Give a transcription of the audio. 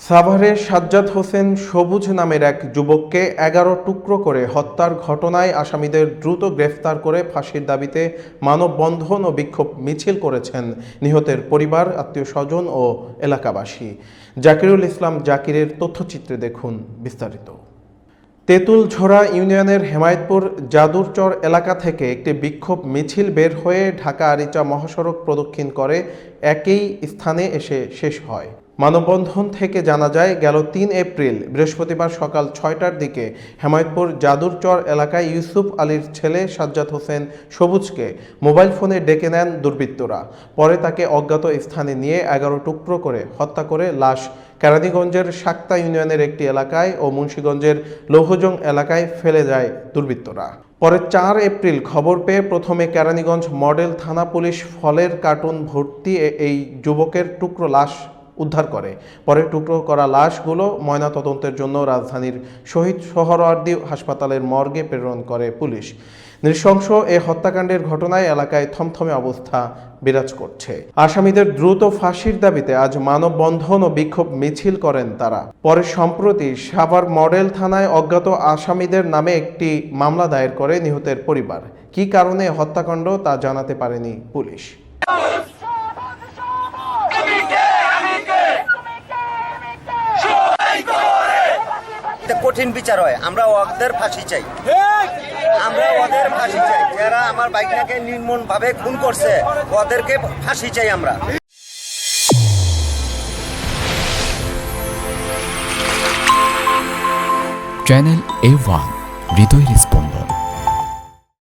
সাভারে সাজ্জাদ হোসেন সবুজ নামের এক যুবককে ১১ টুকরো করে হত্যার ঘটনায় আসামিদের দ্রুত গ্রেফতার করে ফাঁসির দাবিতে মানববন্ধন ও বিক্ষোভ মিছিল করেছেন নিহতের পরিবার, আত্মীয়স্বজন ও এলাকাবাসী। জাকিরুল ইসলাম জাকিরের তথ্যচিত্রে দেখুন বিস্তারিত। তেঁতুলঝোড়া ইউনিয়নের হেমায়েতপুর যাদুরচর এলাকা থেকে একটি বিক্ষোভ মিছিল বের হয়ে ঢাকা আরিচা মহাসড়ক প্রদক্ষিণ করে একই স্থানে এসে শেষ হয়। মানববন্ধন থেকে জানা যায়, গেল ৩ এপ্রিল বৃহস্পতিবার সকাল ৬টার দিকে হেমায়েতপুর যাদুরচর এলাকায় ইউসুফ আলীর ছেলে সাজ্জাদ হোসেন সবুজকে মোবাইল ফোনে ডেকে নেন দুর্বৃত্তরা। পরে তাকে অজ্ঞাত স্থানে নিয়ে ১১ টুকরো করে হত্যা করে লাশ কেরানীগঞ্জের শাক্তা ইউনিয়নের একটি এলাকায় ও মুন্সিগঞ্জের লৌহজং এলাকায় ফেলে যায় দুর্বৃত্তরা। পরে ৪ এপ্রিল খবর পেয়ে প্রথমে কেরানীগঞ্জ মডেল থানা পুলিশ ফলের কার্টুন ভর্তি এই যুবকের টুকরো লাশ উদ্ধার করে। পরে টুকরো করা লাশগুলো ময়নাতদন্তের জন্য রাজধানীর শহীদ সোহরাওয়ার্দী হাসপাতালের মর্গে প্রেরণ করে পুলিশ। নৃশংস এ হত্যাকাণ্ডের ঘটনায় এলাকায় থমথমে অবস্থা বিরাজ করছে। আসামিদের দ্রুত ফাঁসির দাবিতে আজ মানববন্ধন ও বিক্ষোভ মিছিল করেন তারা। পরে সম্প্রতি সাভার মডেল থানায় অজ্ঞাত আসামিদের নামে একটি মামলা দায়ের করে নিহতের পরিবার। কী কারণে হত্যাকাণ্ড তা জানাতে পারেনি পুলিশ। কঠিন বিচার হয়, আমরা ওদের ফাঁসি চাই, যারা আমার বাইকটাকে নির্মম ভাবে খুন করছে ওদেরকে ফাঁসি চাই আমরা। চ্যানেল A1 হৃদয়ের স্পন্দন।